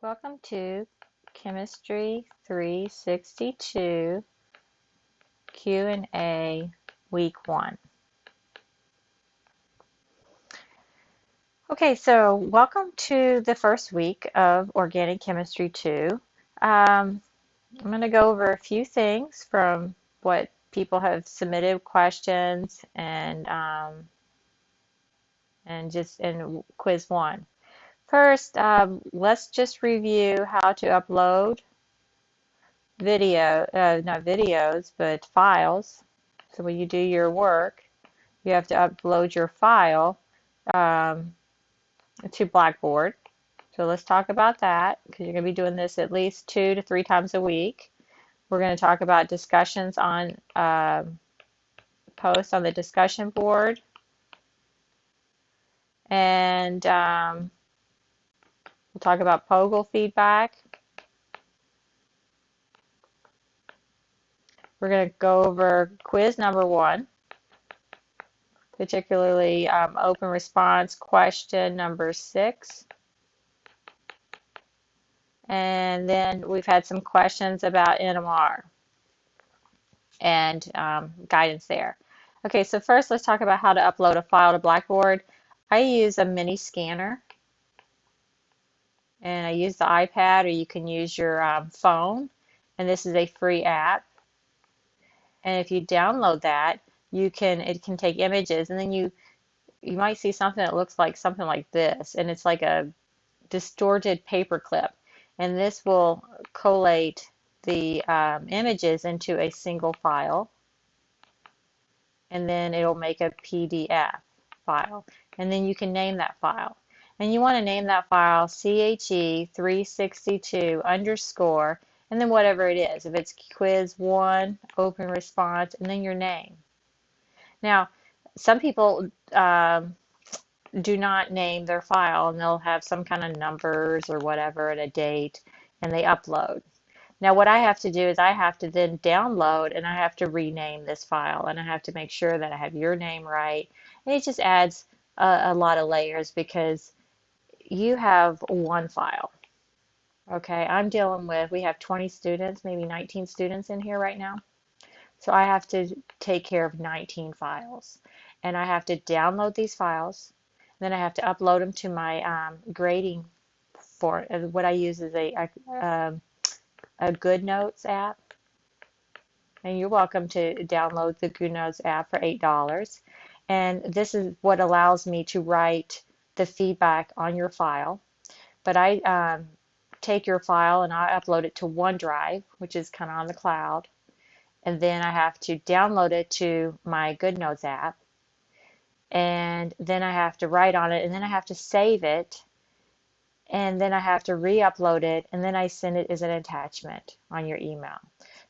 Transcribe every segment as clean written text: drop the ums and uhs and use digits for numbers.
Welcome to Chemistry 362 Q&A Week 1. Okay, so welcome to the first week of Organic Chemistry 2. I'm going to go over a few things from what people have submitted questions and just in quiz 1. First, let's just review how to upload not videos, but files. So when you do your work, you have to upload your file to Blackboard. So let's talk about that because you're going to be doing this at least 2 to 3 times a week. We're going to talk about discussions on posts on the discussion board. And we'll talk about POGL feedback. We're going to go over quiz number 1, particularly open response question number 6. And then we've had some questions about NMR and guidance there. Okay, so first let's talk about how to upload a file to Blackboard. I use a mini scanner, and I use the iPad, or you can use your phone, and this is a free app. And if you download that, it can take images, and then you might see something that looks like something like this, and it's like a distorted paper clip, and this will collate the images into a single file, and then it'll make a PDF file, and then you can name that file. And you want to name that file CHE362 underscore, and then whatever it is. If it's quiz 1, open response, and then your name. Now, some people do not name their file, and they'll have some kind of numbers or whatever and a date, and they upload. Now what I have to do is I have to then download, and I have to rename this file, and I have to make sure that I have your name right, and it just adds a lot of layers because you have one file. Okay, we have 20 students, maybe 19 students in here right now. So I have to take care of 19 files, and I have to download these files. Then I have to upload them to my grading for what I use is a GoodNotes app. And you're welcome to download the GoodNotes app for $8. And this is what allows me to write the feedback on your file. But I take your file and I upload it to OneDrive, which is kind of on the cloud. And then I have to download it to my GoodNotes app. And then I have to write on it, and then I have to save it, and then I have to re-upload it, and then I send it as an attachment on your email.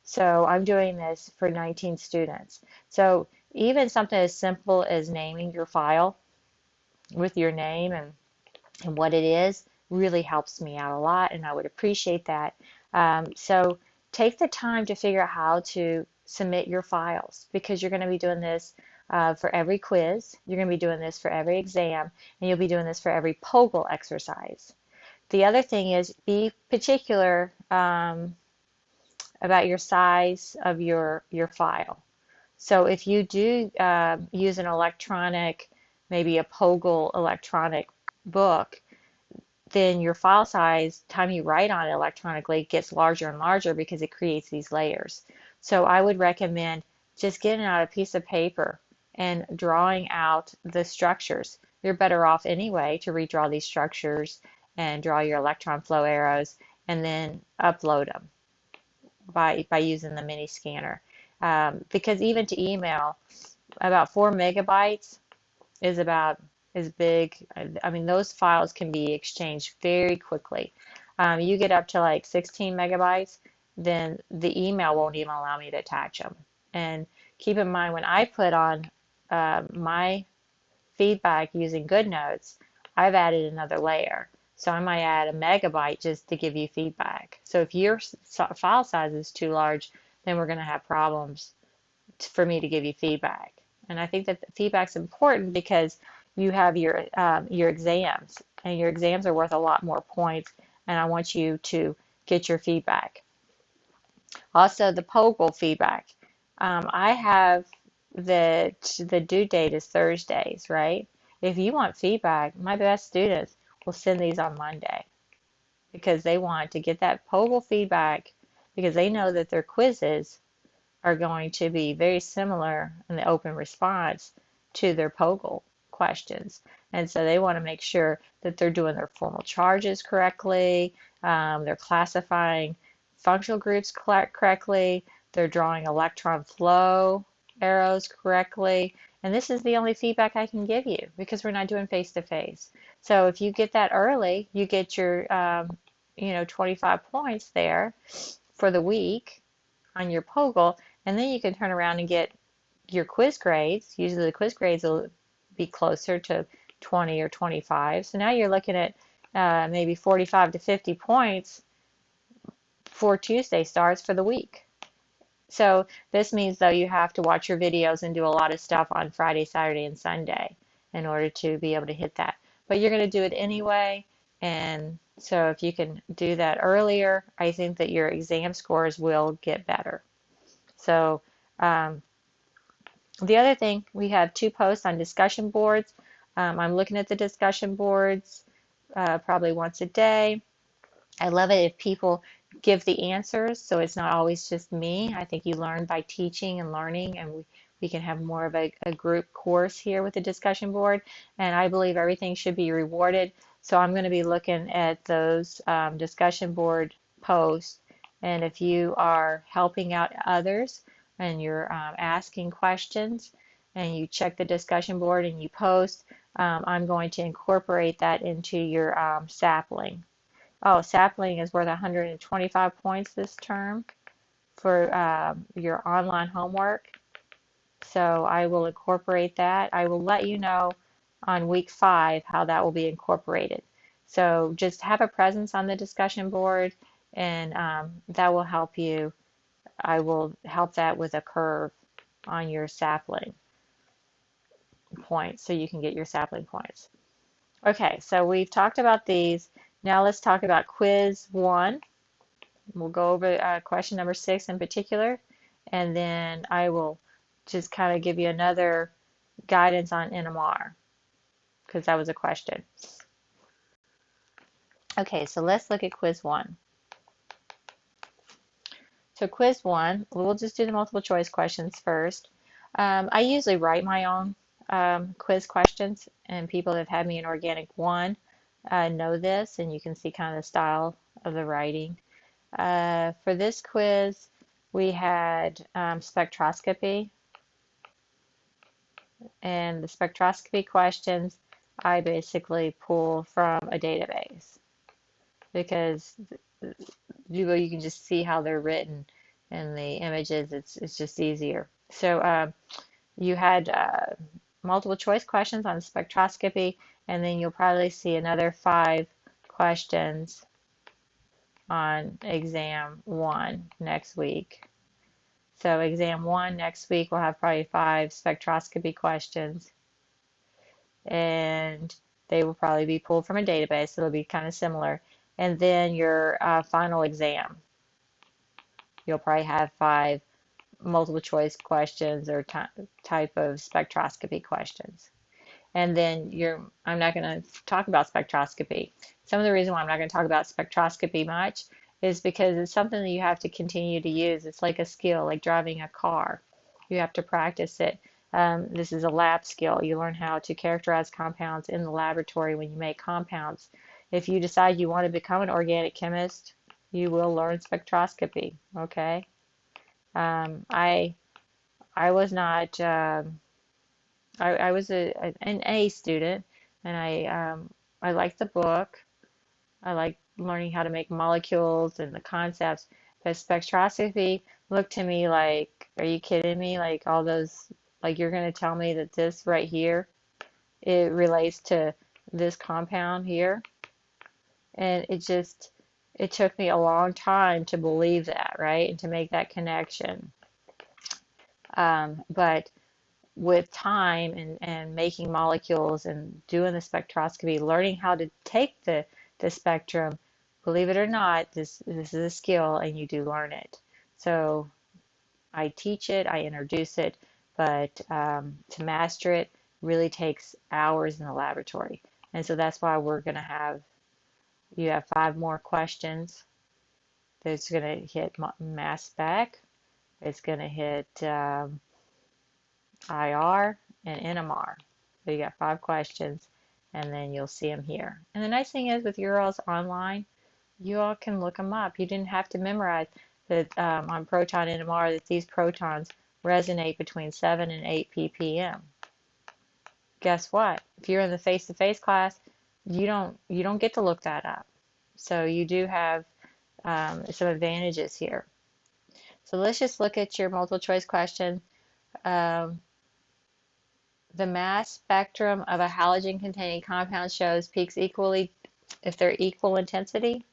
So I'm doing this for 19 students. So even something as simple as naming your file with your name and what it is really helps me out a lot, and I would appreciate that. So take the time to figure out how to submit your files, because you're going to be doing this for every quiz, you're going to be doing this for every exam, and you'll be doing this for every POGL exercise. The other thing is be particular about your size of your file. So if you do use an electronic, maybe a POGL electronic book, then your file size, time you write on it electronically, gets larger and larger because it creates these layers. So I would recommend just getting out a piece of paper and drawing out the structures. You're better off anyway to redraw these structures and draw your electron flow arrows and then upload them by using the mini scanner. Because even to email, about 4 megabytes is about as big. I mean, those files can be exchanged very quickly. You get up to like 16 megabytes, then the email won't even allow me to attach them. And keep in mind, when I put on my feedback using GoodNotes, I've added another layer. So I might add a megabyte just to give you feedback. So if your file size is too large, then we're going to have problems for me to give you feedback. And I think that the feedback's important because you have your exams, and your exams are worth a lot more points and I want you to get your feedback. Also, the POGL feedback. I have that the due date is Thursdays, right? If you want feedback, my best students will send these on Monday because they want to get that POGL feedback because they know that their quizzes are going to be very similar in the open response to their POGL questions. And so they want to make sure that they're doing their formal charges correctly, they're classifying functional groups correctly, they're drawing electron flow arrows correctly. And this is the only feedback I can give you because we're not doing face-to-face. So if you get that early, you get your 25 points there for the week on your POGL, and then you can turn around and get your quiz grades. Usually the quiz grades will be closer to 20 or 25. So now you're looking at maybe 45 to 50 points for Tuesday starts for the week. So this means, though, you have to watch your videos and do a lot of stuff on Friday, Saturday, and Sunday in order to be able to hit that. But you're going to do it anyway, and so if you can do that earlier, I think that your exam scores will get better. So the other thing, we have 2 posts on discussion boards. I'm looking at the discussion boards probably once a day. I love it if people give the answers, so it's not always just me. I think you learn by teaching and learning, and we can have more of a group course here with the discussion board, and I believe everything should be rewarded. So I'm going to be looking at those discussion board posts, and if you are helping out others and you're asking questions and you check the discussion board and you post, I'm going to incorporate that into your sapling. Oh, sapling is worth 125 points this term for your online homework. So I will incorporate that. I will let you know on week 5 how that will be incorporated. So just have a presence on the discussion board, and that will help you. I will help that with a curve on your sapling points so you can get your sapling points. Okay, so we've talked about these. Now let's talk about quiz 1. We'll go over question number 6 in particular, and then I will just kind of give you another guidance on NMR because that was a question. Okay, so let's look at quiz 1. So quiz 1, we'll just do the multiple choice questions first. I usually write my own quiz questions, and people that have had me in Organic 1 know this, and you can see kind of the style of the writing. For this quiz, we had spectroscopy, and the spectroscopy questions I basically pull from a database because you can just see how they're written in the images. It's just easier. So you had multiple choice questions on spectroscopy, and then you'll probably see another 5 questions on exam 1 next week. So exam 1 next week will have probably 5 spectroscopy questions, and they will probably be pulled from a database. It'll be kind of similar. And then your final exam, you'll probably have 5 multiple choice questions or type of spectroscopy questions. And then I'm not going to talk about spectroscopy. Some of the reason why I'm not going to talk about spectroscopy much is because it's something that you have to continue to use. It's like a skill, like driving a car. You have to practice it. This is a lab skill. You learn how to characterize compounds in the laboratory when you make compounds. If you decide you want to become an organic chemist, you will learn spectroscopy, okay? I was not, I was an A student, and I liked the book. I liked learning how to make molecules and the concepts, but spectroscopy looked to me like, are you kidding me? Like all those, like you're going to tell me that this right here, it relates to this compound here? And it took me a long time to believe that, right? And to make that connection. But with time and making molecules and doing the spectroscopy, learning how to take the spectrum believe it or not, this is a skill and you do learn it. So I teach it, I introduce it, but to master it really takes hours in the laboratory. And so that's why we're going to have, you have 5 more questions. It's going to hit mass spec, it's going to hit IR and NMR. So you got 5 questions, and then you'll see them here. And the nice thing is with URLs online, you all can look them up. You didn't have to memorize that on proton NMR that these protons resonate between 7 and 8 ppm. Guess what? If you're in the face-to-face class, you don't get to look that up. So you do have some advantages here. So let's just look at your multiple choice question. The mass spectrum of a halogen-containing compound shows peaks equally if they're equal intensity.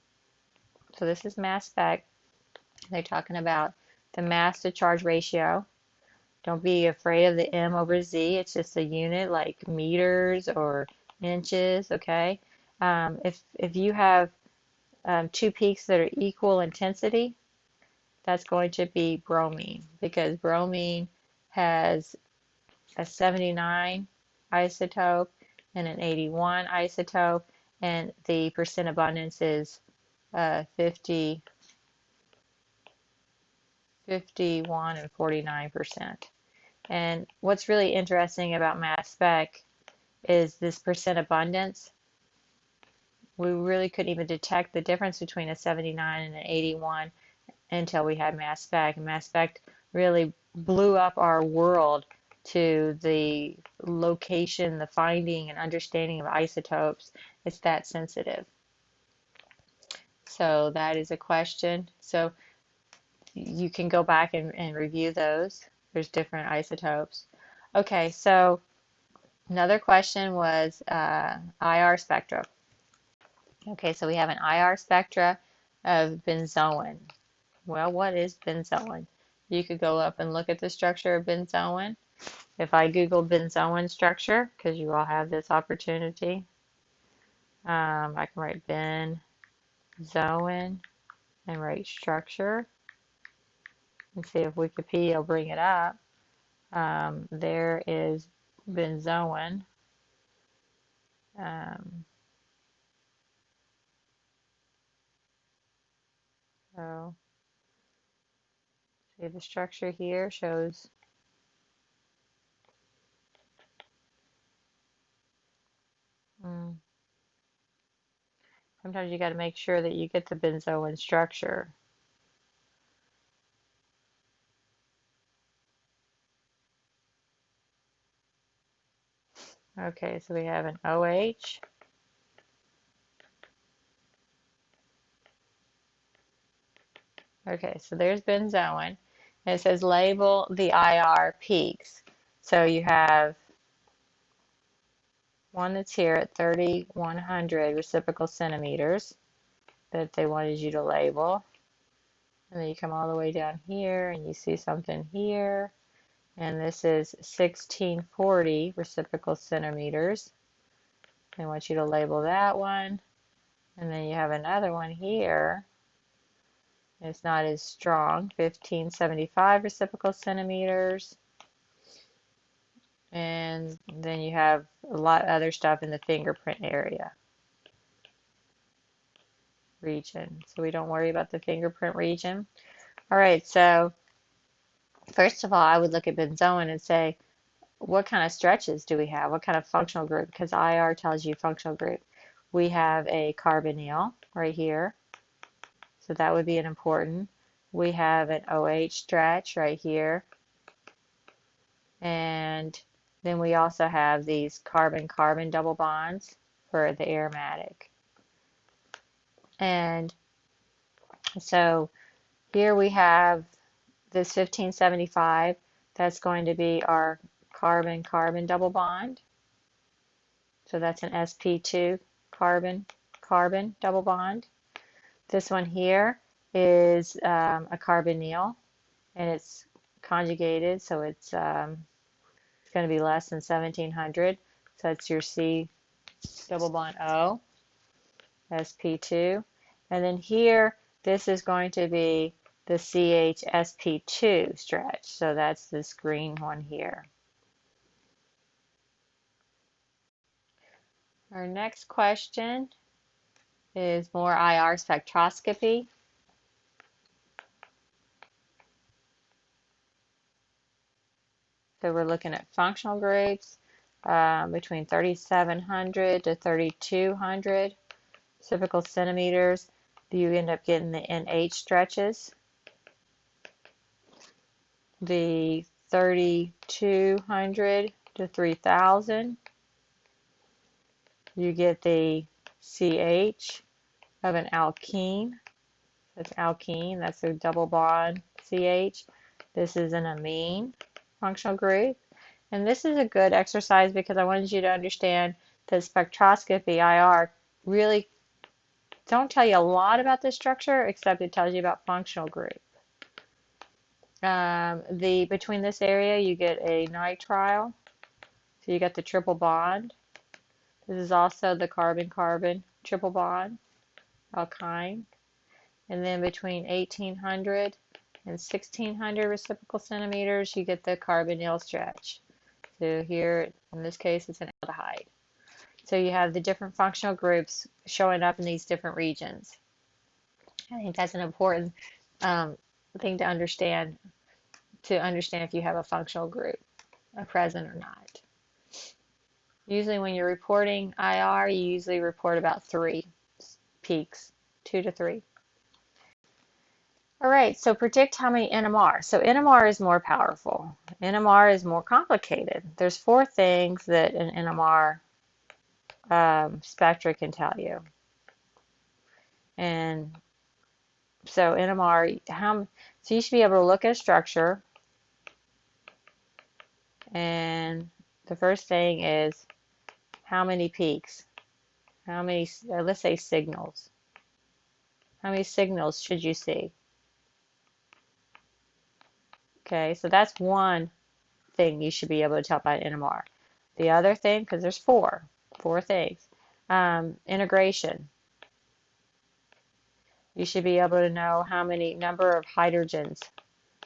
So this is mass spec. They're talking about the mass to charge ratio. Don't be afraid of the M over Z. It's just a unit like meters or inches, okay? If you have 2 peaks that are equal intensity, that's going to be bromine, because bromine has a 79 isotope and an 81 isotope, and the percent abundance is 51 and 49%. And what's really interesting about mass spec is this percent abundance. We really couldn't even detect the difference between a 79 and an 81 until we had mass spec. And mass spec really blew up our world to the location, the finding and understanding of isotopes. It's that sensitive. So that is a question. So you can go back and review those. There's different isotopes. Okay, so another question was IR spectra. Okay, so we have an IR spectra of benzoin. Well, what is benzoin? You could go up and look at the structure of benzoin. If I Google benzoin structure, because you all have this opportunity, I can write benzoin and write structure and see if Wikipedia will bring it up. There is benzoin. So see, the structure here shows sometimes you got to make sure that you get the benzoin structure. Okay, so we have an OH. Okay, so there's benzoin. And it says label the IR peaks. So you have one that's here at 3,100 reciprocal centimeters that they wanted you to label. And then you come all the way down here and you see something here. And this is 1640 reciprocal centimeters. They want you to label that one. And then you have another one here. It's not as strong, 1575 reciprocal centimeters. And then you have a lot of other stuff in the fingerprint area region. So we don't worry about the fingerprint region. All right, so first of all, I would look at benzoin and say, what kind of stretches do we have? What kind of functional group? Because IR tells you functional group. We have a carbonyl right here. So that would be an important. We have an OH stretch right here. And then we also have these carbon-carbon double bonds for the aromatic. And so here we have this 1575. That's going to be our carbon-carbon double bond. So that's an sp2 carbon-carbon double bond. This one here is a carbonyl, and it's conjugated, so it's going to be less than 1700. So that's your C double bond O, sp2. And then here, this is going to be the CHSP2 stretch. So that's this green one here. Our next question is more IR spectroscopy. So we're looking at functional groups between 3,700 to 3,200 typical centimeters. You end up getting the NH stretches. The 3,200 to 3,000. You get the CH of an alkene. That's alkene. That's a double bond CH. This is an amine functional group. And this is a good exercise because I wanted you to understand that spectroscopy, IR, really don't tell you a lot about the structure, except it tells you about functional group. Between this area, you get a nitrile. So you get the triple bond. This is also the carbon-carbon triple bond, alkyne. And then between 1,800 and 1,600 reciprocal centimeters, you get the carbonyl stretch. So here, in this case, it's an aldehyde. So you have the different functional groups showing up in these different regions. I think that's an important thing to understand if you have a functional group present or not. Usually when you're reporting IR, you usually report about 3 peaks, 2 to 3. All right, so predict how many NMR. So NMR is more powerful. NMR is more complicated. There's 4 things that an NMR spectra can tell you. And so NMR, so you should be able to look at a structure, and the first thing is how many peaks, how many, let's say signals. How many signals should you see? Okay, so that's one thing you should be able to tell by an NMR. The other thing, because there's four things, integration. You should be able to know how many number of hydrogens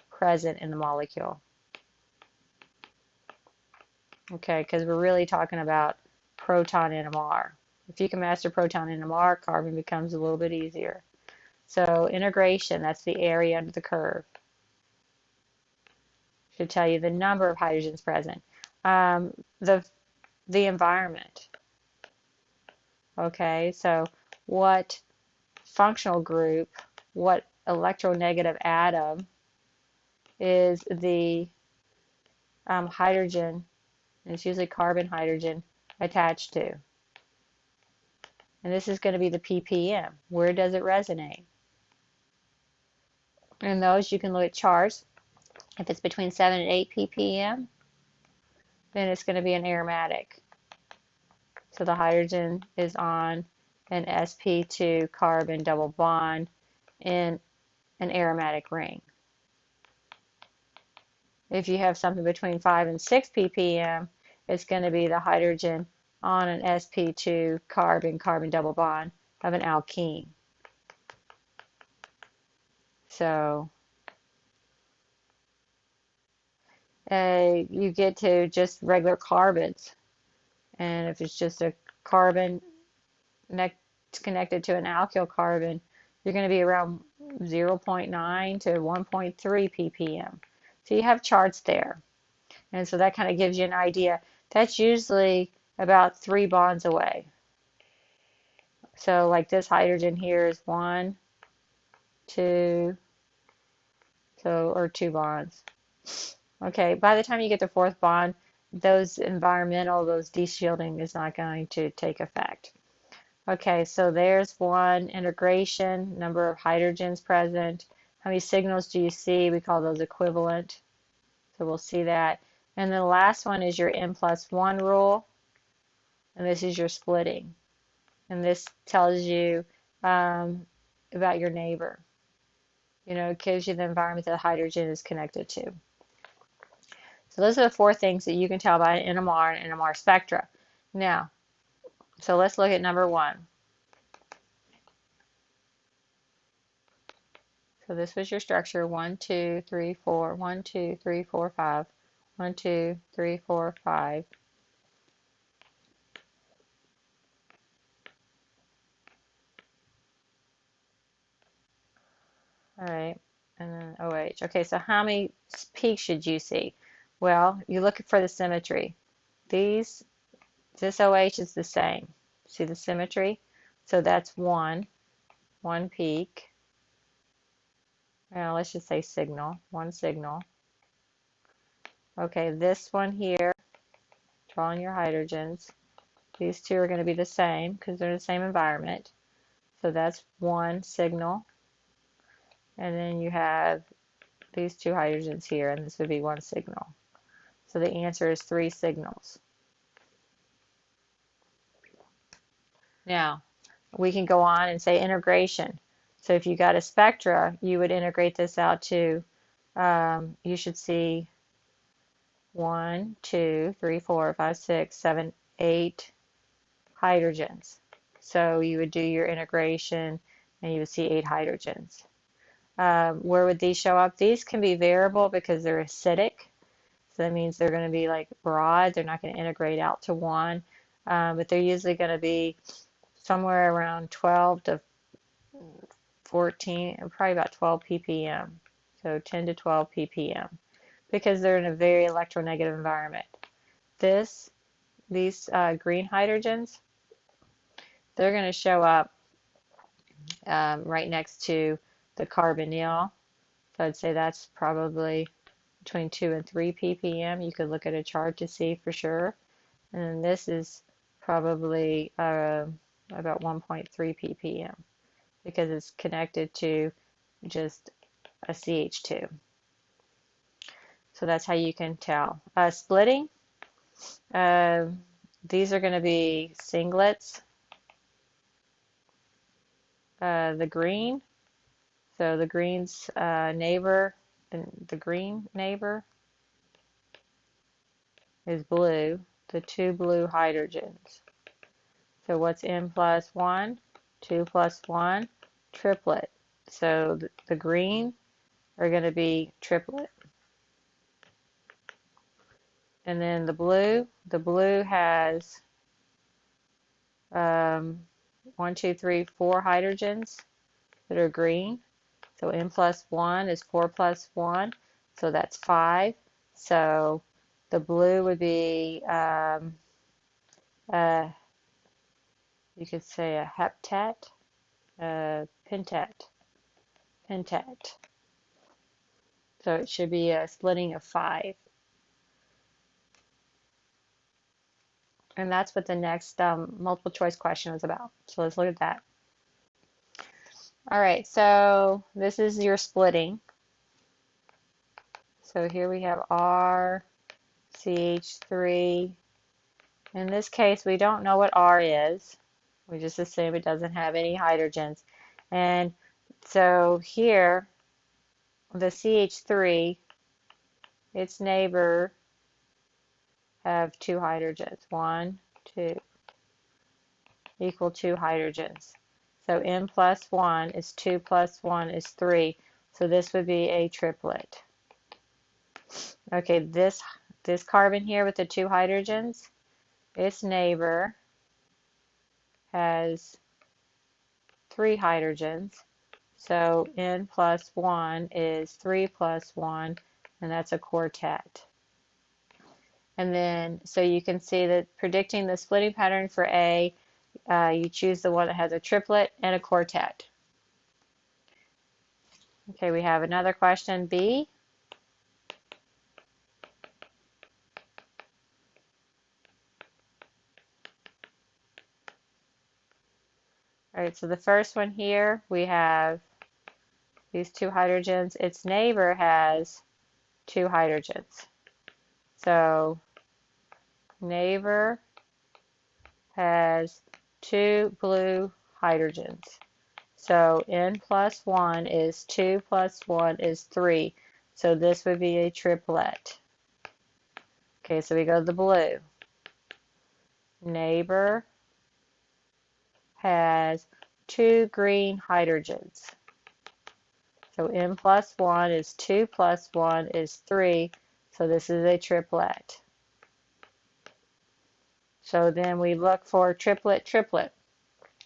present in the molecule. Okay, because we're really talking about proton NMR. If you can master proton NMR, carbon becomes a little bit easier. So integration, that's the area under the curve. Should tell you the number of hydrogens present. The environment. Okay, so what functional group, what electronegative atom is the hydrogen, and it's usually carbon hydrogen, attached to. And this is going to be the ppm. Where does it resonate? And those you can look at charts. If it's between 7 and 8 ppm, then it's going to be an aromatic. So the hydrogen is on an sp2 carbon double bond in an aromatic ring. If you have something between 5 and 6 ppm, it's going to be the hydrogen on an sp2 carbon double bond of an alkene. So you get to just regular carbons, and if it's just a carbon connected to an alkyl carbon, you're going to be around 0.9 to 1.3 ppm. So you have charts there, and so that kind of gives you an idea. That's usually about 3 bonds away. So like this hydrogen here is 1, 2, or 2 bonds. Okay, by the time you get to 4th bond, those deshielding is not going to take effect. Okay, so there's one integration, number of hydrogens present. How many signals do you see? We call those equivalent. So we'll see that. And then the last one is your N+1 rule. And this is your splitting. And this tells you about your neighbor. You know, it gives you the environment that the hydrogen is connected to. So those are the 4 things that you can tell by an NMR and NMR spectra. Now, so let's look at number 1. So this was your structure. 1, 2, 3, 4. 1, 2, 3, 4, 5. 1, 2, 3, 4, 5. All right, and then OH. Okay, so how many peaks should you see? Well, you're looking for the symmetry. This OH is the same. See the symmetry? So that's one peak. Now let's just say signal, one signal. Okay, this one here, drawing your hydrogens. These two are going to be the same because they're in the same environment. So that's one signal. And then you have these two hydrogens here, and this would be one signal. So the answer is 3 signals. Now, we can go on and say integration. So if you got a spectra, you would integrate this out to, you should see 1, 2, 3, 4, 5, 6, 7, 8 hydrogens. So you would do your integration and you would see 8 hydrogens. Where would these show up? These can be variable because they're acidic. So that means they're going to be like broad. They're not going to integrate out to 1. But they're usually going to be somewhere around 12 to 14, probably about 12 ppm. So 10 to 12 ppm because they're in a very electronegative environment. These green hydrogens, they're going to show up right next to the carbonyl. So I'd say that's probably between 2 and 3 ppm. You could look at a chart to see for sure. And then this is probably about 1.3 ppm because it's connected to just a CH2. So that's how you can tell. Splitting, these are going to be singlets. The green, so the green's neighbor, the green neighbor is blue, the 2 blue hydrogens. So what's N plus 1? 2 plus 1, triplet. So the green are going to be triplet. And then the blue has 1, 2, 3, 4 hydrogens that are green. So N plus 1 is 4 plus 1, so that's 5. So the blue would be, you could say a heptat, pentat. So it should be a splitting of 5. And that's what the next multiple choice question was about. So let's look at that. All right, so this is your splitting. So here we have R, CH3. In this case, we don't know what R is. We just assume it doesn't have any hydrogens. And so here, the CH3, its neighbor have 2 hydrogens. 1, 2, equal 2 hydrogens. So N plus 1 is 2 plus 1 is 3. So this would be a triplet. Okay, this carbon here with the 2 hydrogens, its neighbor has 3 hydrogens. So N plus 1 is 3 plus 1, and that's a quartet. And then, so you can see that predicting the splitting pattern for A, you choose the one that has a triplet and a quartet. Okay, we have another question, B. All right, so the first one here, we have these 2 hydrogens. Its neighbor has 2 hydrogens. So neighbor has 2 blue hydrogens. So N plus 1 is 2 plus 1 is 3. So this would be a triplet. Okay, so we go to the blue. Neighbor has 2 green hydrogens. So N plus 1 is 2 plus 1 is 3. So this is a triplet. So then we look for triplet, triplet.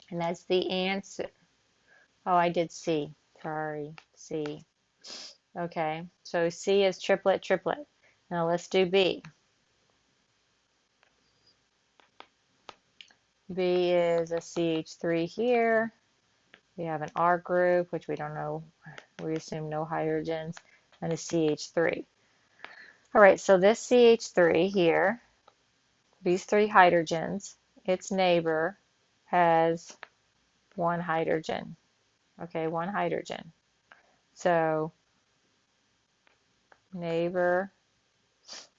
And that's the answer. Oh, I did C. Sorry, C. Okay, so C is triplet, triplet. Now let's do B. B is a CH3 here. We have an R group, which we don't know. We assume no hydrogens, and a CH3. All right, so this CH3 here, these 3 hydrogens, its neighbor has 1 hydrogen. Okay, 1 hydrogen. So neighbor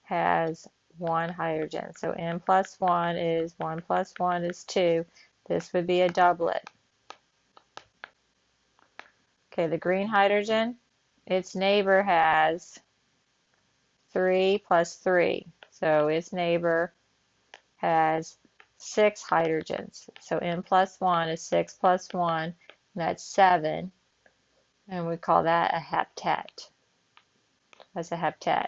has 1 hydrogen. So N plus 1 is 1 plus 1 is 2. This would be a doublet. Okay, the green hydrogen, its neighbor has 3 plus 3. So its neighbor has 6 hydrogens. So N plus 1 is 6 plus 1, and that's 7. And we call that a heptet. That's a heptet.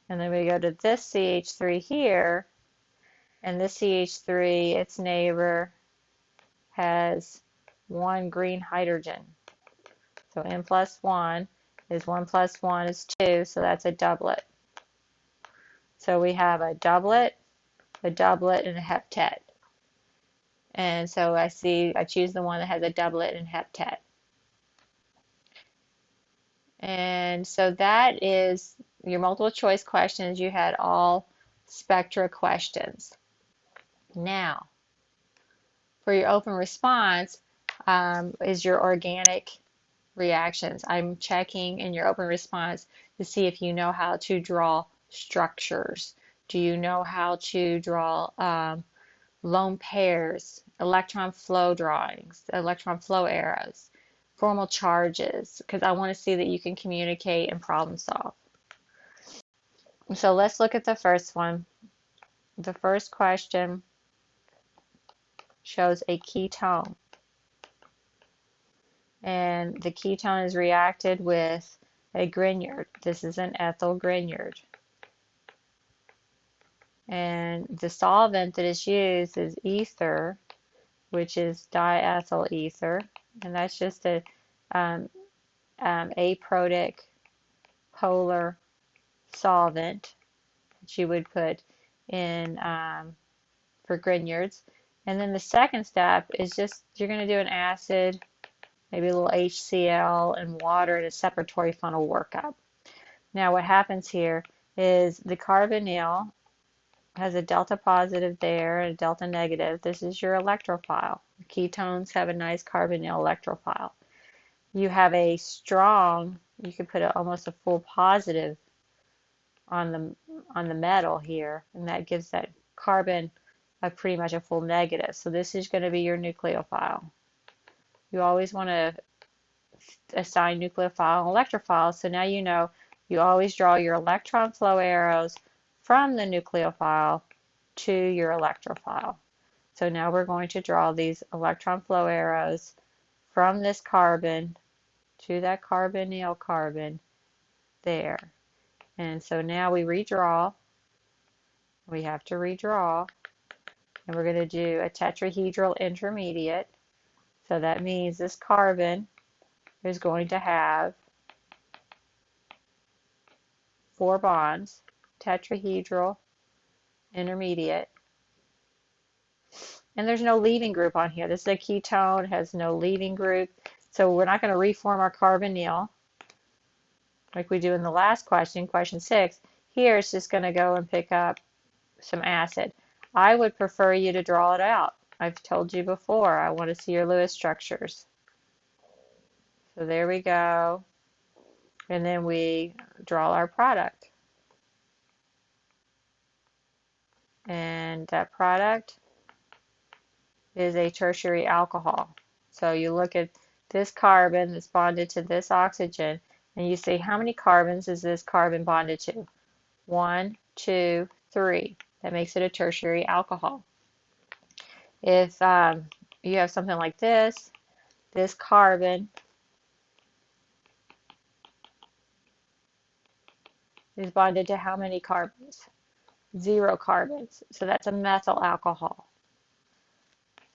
And then we go to this CH3 here, and this CH3, its neighbor, has 1 green hydrogen. So N plus 1 is 1 plus 1 is 2, so that's a doublet. So we have a doublet, and a heptet. And so I choose the one that has a doublet and heptet. And so that is your multiple choice questions. You had all spectra questions. Now, for your open response is your organic reactions. I'm checking in your open response to see if you know how to draw structures. Do you know how to draw lone pairs, electron flow drawings, electron flow arrows, formal charges? Because I want to see that you can communicate and problem solve. So let's look at the first one. The first question shows a ketone. And the ketone is reacted with a Grignard. This is an ethyl Grignard. And the solvent that is used is ether, which is diethyl ether. And that's just a aprotic polar solvent that you would put in for Grignards. And then the second step is just, you're going to do an acid, maybe a little HCl and water in a separatory funnel workup. Now what happens here is the carbonyl has a delta positive there and a delta negative. This is your electrophile. Ketones have a nice carbonyl electrophile. You have a strong, you could put almost a full positive on the metal here, and that gives that carbon pretty much a full negative. So this is going to be your nucleophile. You always want to assign nucleophile and electrophile, so now you know you always draw your electron flow arrows from the nucleophile to your electrophile. So now we're going to draw these electron flow arrows from this carbon to that carbonyl carbon there. And so now we redraw. We have to redraw. And we're going to do a tetrahedral intermediate. So that means this carbon is going to have 4 bonds, tetrahedral intermediate. And there's no leaving group on here. This is a ketone, has no leaving group. So we're not going to reform our carbonyl like we do in the last question, question 6. Here it's just going to go and pick up some acid. I would prefer you to draw it out. I've told you before, I want to see your Lewis structures. So there we go. And then we draw our product. And that product is a tertiary alcohol. So you look at this carbon that's bonded to this oxygen, and you see how many carbons is this carbon bonded to? 1, 2, 3. That makes it a tertiary alcohol. If you have something like this carbon is bonded to how many carbons? 0 carbons. So that's a methyl alcohol.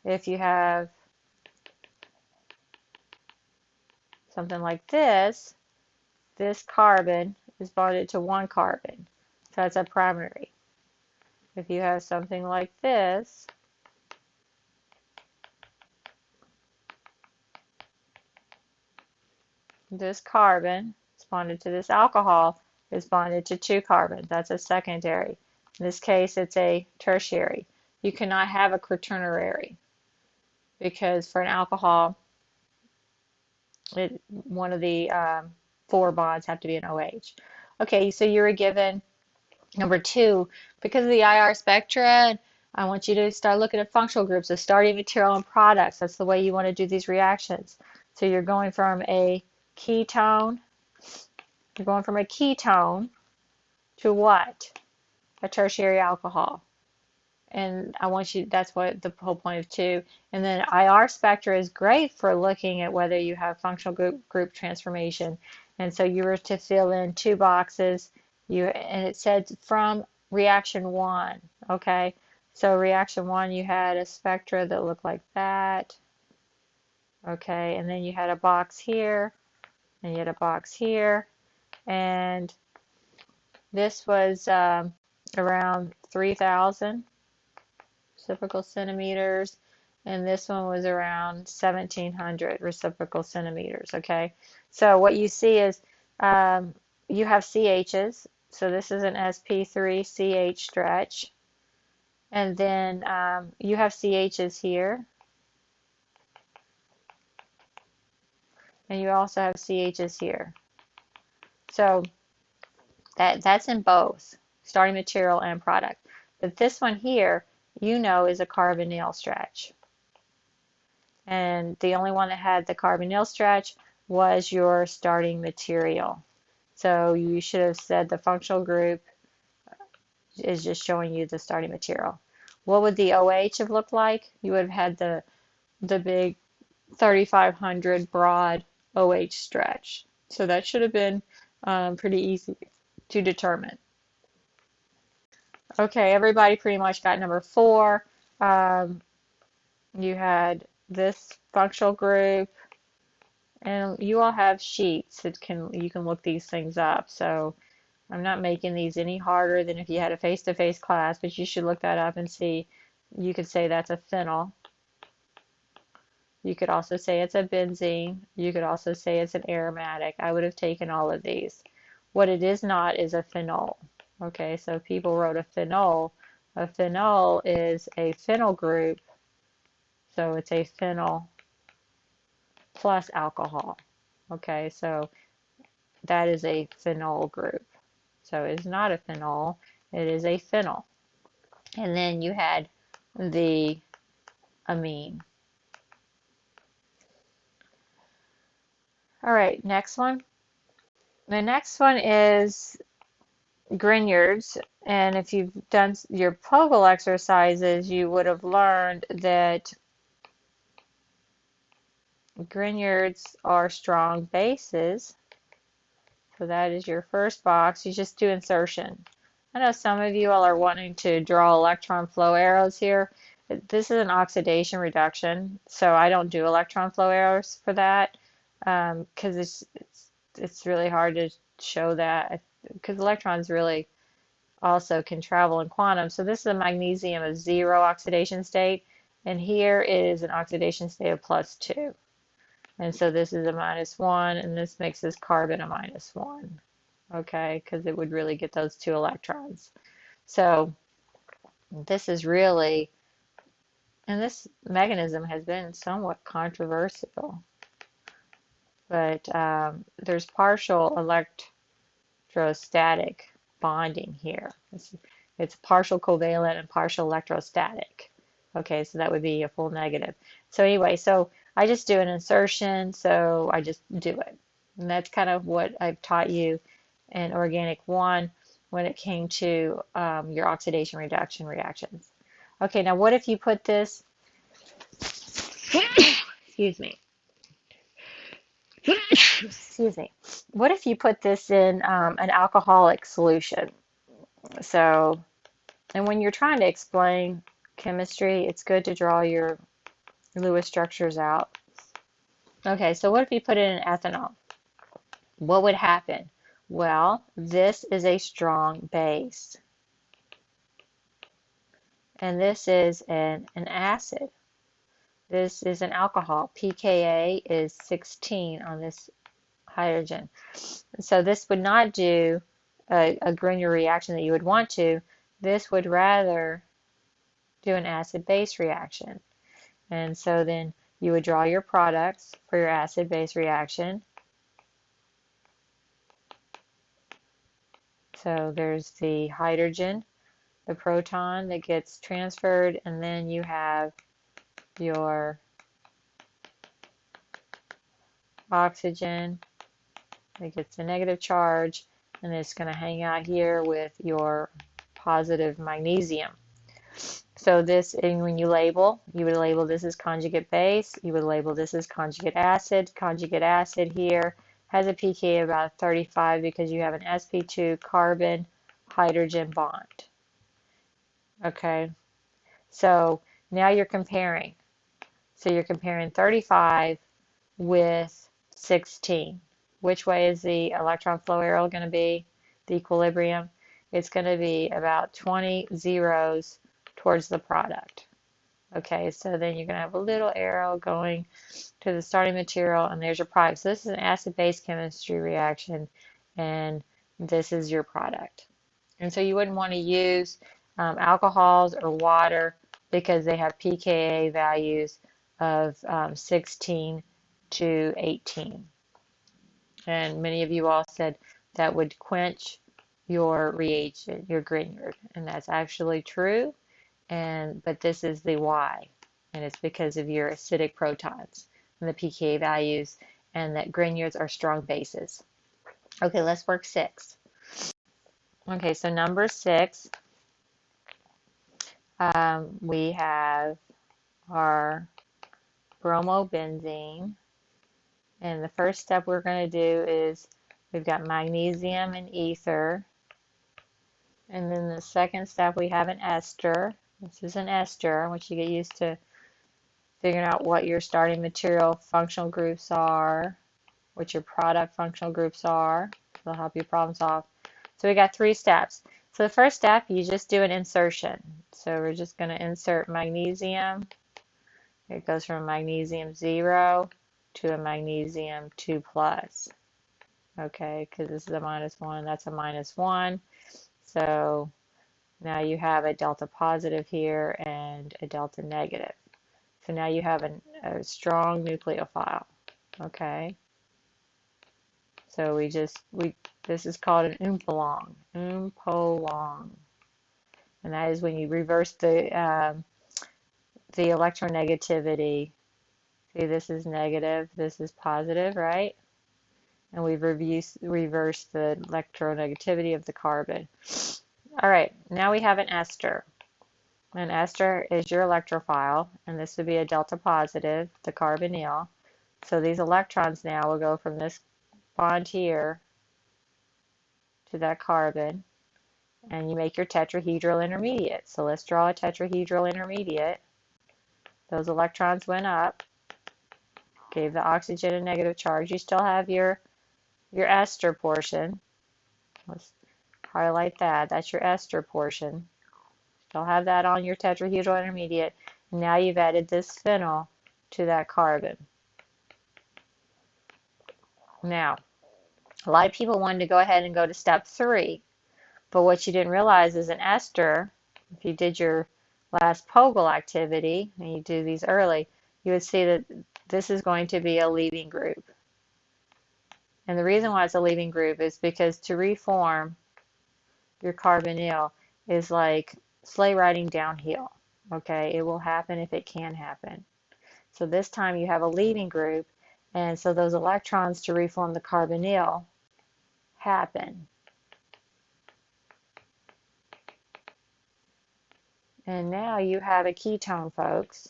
If you have something like this carbon is bonded to 1 carbon. So that's a primary. If you have something like this carbon is bonded to this alcohol is bonded to 2 carbons. That's a secondary. In this case, it's a tertiary. You cannot have a quaternary because for an alcohol, one of the 4 bonds have to be an OH. Okay, so you were given number 2, because of the IR spectra, I want you to start looking at functional groups of starting material and products. That's the way you want to do these reactions. So you're going from a ketone, to what? A tertiary alcohol. And I want you, that's what the whole point of 2. And then IR spectra is great for looking at whether you have functional group transformation. And so you were to fill in 2 boxes. And it said from reaction 1, okay? So reaction 1, you had a spectra that looked like that, okay? And then you had a box here, and you had a box here, and this was around 3,000 reciprocal centimeters, and this one was around 1,700 reciprocal centimeters, okay? So what you see is you have CHs, so this is an sp3CH stretch, and then you have CHs here, and you also have CHs here. So that's in both starting material and product. But this one here, you know, is a carbonyl stretch. And the only one that had the carbonyl stretch was your starting material. So you should have said the functional group is just showing you the starting material. What would the OH have looked like? You would have had the big 3,500 broad OH stretch. So that should have been pretty easy to determine. Okay, everybody pretty much got number 4. You had this functional group, and you all have sheets that you can look these things up. So I'm not making these any harder than if you had a face-to-face class, but you should look that up and see. You could say that's a phenyl. You could also say it's a benzene. You could also say it's an aromatic. I would have taken all of these. What it is not is a phenol. Okay, so people wrote a phenol. A phenol is a phenyl group, so it's a phenyl plus alcohol. Okay, so that is a phenol group. So it's not a phenol, it is a phenyl. And then you had the amine. All right, next one. The next one is Grignard's, and if you've done your POGL exercises, you would have learned that Grignard's are strong bases. So that is your first box. You just do insertion. I know some of you all are wanting to draw electron flow arrows here. This is an oxidation reduction, so I don't do electron flow arrows for that because it's really hard to show that because electrons really also can travel in quantum. So this is a magnesium of 0 oxidation state, and here is an oxidation state of +2. And so this is a -1, and this makes this carbon a -1, okay, because it would really get those 2 electrons. So this is really, and this mechanism has been somewhat controversial, but there's partial electrostatic bonding here. It's partial covalent and partial electrostatic. Okay, so that would be a full negative. So anyway, so I just do an insertion, so I just do it. And that's kind of what I've taught you in Organic 1 when it came to your oxidation reduction reactions. Okay, now what if you put this, excuse me, excuse me, what if you put this in an alcoholic solution? So, and when you're trying to explain chemistry, it's good to draw your Lewis structures out. Okay, so what if you put it in ethanol? What would happen? Well, this is a strong base, and this is an acid. This is an alcohol. pKa is 16 on this hydrogen. So this would not do a Grignard reaction that you would want to. This would rather do an acid-base reaction. And so then you would draw your products for your acid-base reaction. So there's the hydrogen, the proton that gets transferred, and then you have your oxygen that gets the negative charge, and it's going to hang out here with your positive magnesium. So this, and when you label, you would label this as conjugate base, you would label this as conjugate acid. Conjugate acid here has a pKa of about 35 because you have an sp2 carbon hydrogen bond. Okay, so now you're comparing. So you're comparing 35 with 16. Which way is the electron flow arrow going to be? The equilibrium? It's going to be about 20 zeros towards the product. Okay, so then you're going to have a little arrow going to the starting material, and there's your product. So this is an acid-base chemistry reaction, and this is your product. And so you wouldn't want to use alcohols or water because they have pKa values of 16 to 18. And many of you all said that would quench your reagent, your Grignard, and that's actually true. But this is the why, and it's because of your acidic protons and the pKa values, and that Grignards are strong bases. Okay, let's work 6. Okay, so number 6, we have our bromobenzene, and the first step we're going to do is we've got magnesium and ether, and then the second step we have an ester. This is an ester, which you get used to figuring out what your starting material functional groups are, what your product functional groups are. They'll help you problem solve. So we got 3 steps. So the first step, you just do an insertion. So we're just going to insert magnesium. It goes from magnesium 0 to a magnesium 2 plus. Okay, because this is a -1, that's a -1. So now you have a delta positive here and a delta negative. So now you have a strong nucleophile. Okay. So this is called an umpolong. Umpolong. And that is when you reverse the electronegativity. See, this is negative, this is positive, right? And we've reversed the electronegativity of the carbon. All right, now we have an ester. An ester is your electrophile, and this would be a delta positive, the carbonyl. So these electrons now will go from this bond here to that carbon, and you make your tetrahedral intermediate. So let's draw a tetrahedral intermediate. Those electrons went up, gave the oxygen a negative charge. You still have your ester portion. Let's highlight that. That's your ester portion. Still have that on your tetrahedral intermediate. Now you've added this phenyl to that carbon. Now, a lot of people wanted to go ahead and go to step 3, but what you didn't realize is an ester, if you did your last POGL activity, and you do these early, you would see that this is going to be a leaving group. And the reason why it's a leaving group is because to reform your carbonyl is like sleigh riding downhill. Okay, it will happen if it can happen. So this time you have a leaving group, and so those electrons to reform the carbonyl happen. And now you have a ketone, folks.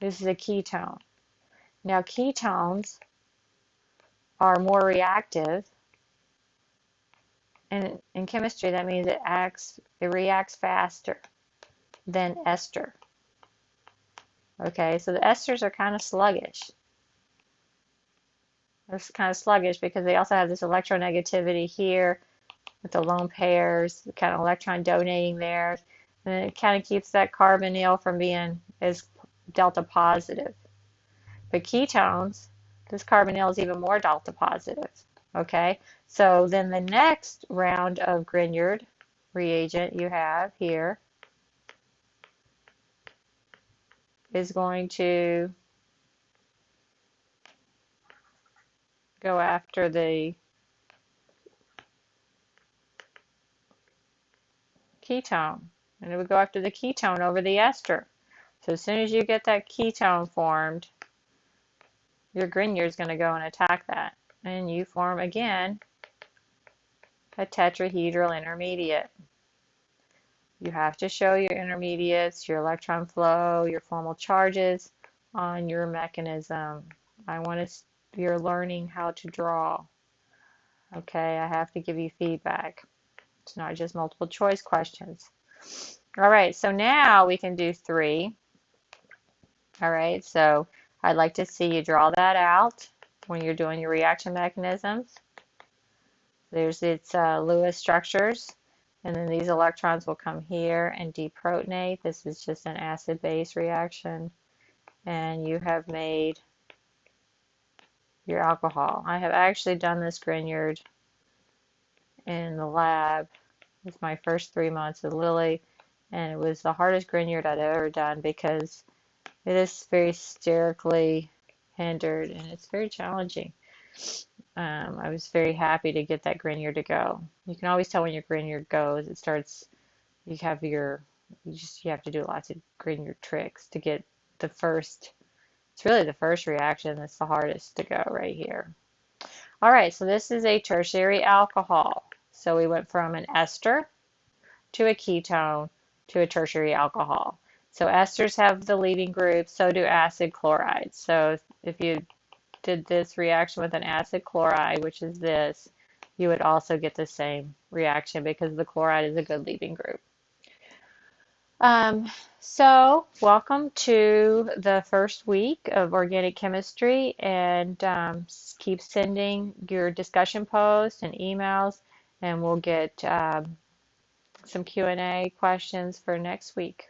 This is a ketone. Now ketones are more reactive. And in chemistry, that means it reacts faster than ester. Okay, so the esters are kind of sluggish. They're kind of sluggish because they also have this electronegativity here with the lone pairs, the kind of electron donating there. And it kind of keeps that carbonyl from being as delta positive. But ketones, this carbonyl is even more delta positive. Okay, so then the next round of Grignard reagent you have here is going to go after the ketone, and it would go after the ketone over the ester. So as soon as you get that ketone formed, your Grignard is going to go and attack that, and you form again a tetrahedral intermediate. You have to show your intermediates, your electron flow, your formal charges on your mechanism. You're learning how to draw. Okay, I have to give you feedback. It's not just multiple choice questions. All right, so now we can do 3. All right, so I'd like to see you draw that out when you're doing your reaction mechanisms. There's its Lewis structures, and then these electrons will come here and deprotonate. This is just an acid-base reaction, and you have made your alcohol. I have actually done this Grignard in the lab. It was my first 3 months with Lily, and it was the hardest Grignard I'd ever done because it is very sterically hindered and it's very challenging. I was very happy to get that Grignard to go. You can always tell when your Grignard goes. It starts, you have to do lots of Grignard tricks to get the first, it's really the first reaction that's the hardest to go right here. All right, so this is a tertiary alcohol. So we went from an ester to a ketone to a tertiary alcohol. So esters have the leading group, so do acid chlorides. So if you did this reaction with an acid chloride, which is this, you would also get the same reaction because the chloride is a good leading group. So welcome to the first week of organic chemistry, and keep sending your discussion posts and emails, and we'll get some Q&A questions for next week.